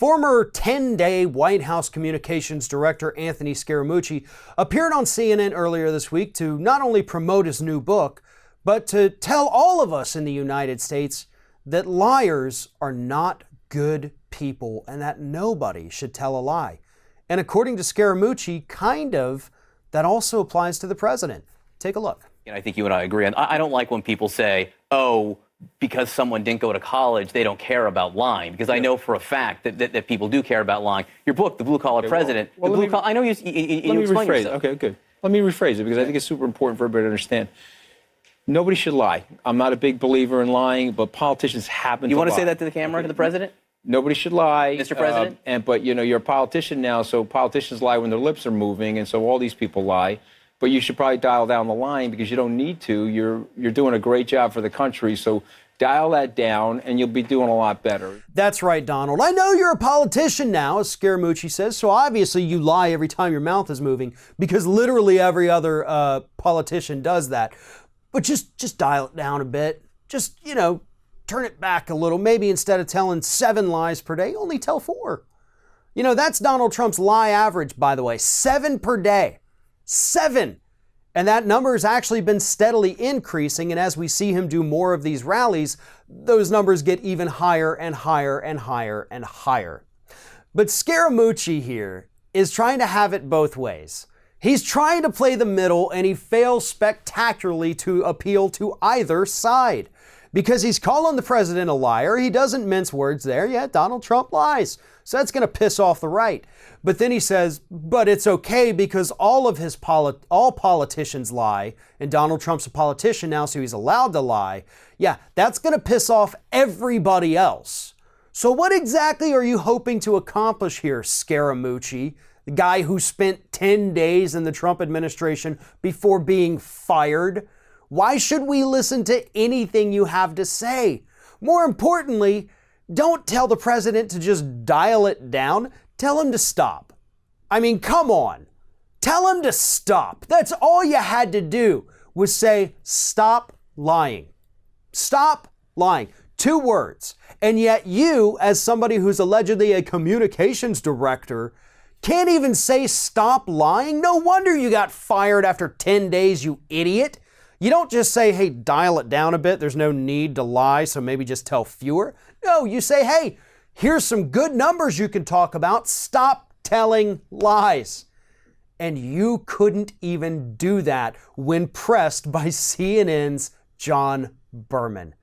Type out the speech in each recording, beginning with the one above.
Former 10-day White House Communications Director Anthony Scaramucci appeared on CNN earlier this week to not only promote his new book, but to tell all of us in the United States that liars are not good people and that nobody should tell a lie. And according to Scaramucci, that also applies to the president. Take a look. And I think you and I agree. And I don't like when people say, oh, because someone didn't go to college, they don't care about lying. Because I know for a fact that people do care about lying. Your book, The Blue Collar President, I know you explain yourself. Okay, good. Let me rephrase it because I think it's super important for everybody to understand. Nobody should lie. I'm not a big believer in lying, but politicians happen to lie. You want to say that to the camera, to the president? Nobody should lie. Mr. President? But you're a politician now, so politicians lie when their lips are moving, and so all these people lie. But you should probably dial down the line because you don't need to. You're doing a great job for the country, so dial that down and you'll be doing a lot better. That's right, Donald. I know you're a politician now, as Scaramucci says, so obviously you lie every time your mouth is moving because literally every other politician does that. But just dial it down a bit. Just, turn it back a little. Maybe instead of telling 7 lies per day, only tell 4. That's Donald Trump's lie average, by the way, 7 per day. 7. And that number has actually been steadily increasing. And as we see him do more of these rallies, those numbers get even higher and higher and higher and higher. But Scaramucci here is trying to have it both ways. He's trying to play the middle and he fails spectacularly to appeal to either side. Because he's calling the president a liar. He doesn't mince words there. Yeah, Donald Trump lies. So that's going to piss off the right. But then he says, but it's okay because all politicians lie. And Donald Trump's a politician now, so he's allowed to lie. Yeah, that's going to piss off everybody else. So what exactly are you hoping to accomplish here, Scaramucci? The guy who spent 10 days in the Trump administration before being fired? Why should we listen to anything you have to say? More importantly, don't tell the president to just dial it down. Tell him to stop. I mean, come on. Tell him to stop. That's all you had to do was say, stop lying. Stop lying. 2 words. And yet you, as somebody who's allegedly a communications director, can't even say stop lying? No wonder you got fired after 10 days, you idiot. You don't just say, hey, dial it down a bit. There's no need to lie, so maybe just tell fewer. No, you say, hey, here's some good numbers you can talk about. Stop telling lies. And you couldn't even do that when pressed by CNN's John Berman.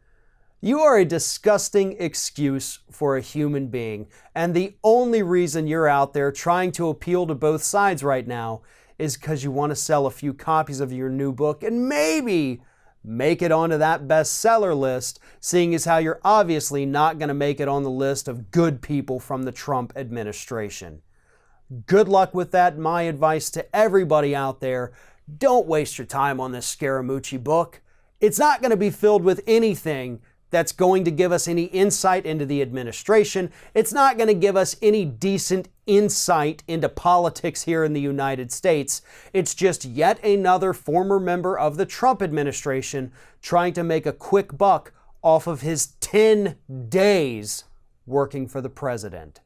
You are a disgusting excuse for a human being. And the only reason you're out there trying to appeal to both sides right now is because you want to sell a few copies of your new book and maybe make it onto that bestseller list, seeing as how you're obviously not going to make it on the list of good people from the Trump administration. Good luck with that. My advice to everybody out there, don't waste your time on this Scaramucci book. It's not going to be filled with anything that's going to give us any insight into the administration. It's not going to give us any decent insight into politics here in the United States. It's just yet another former member of the Trump administration trying to make a quick buck off of his 10 days working for the president.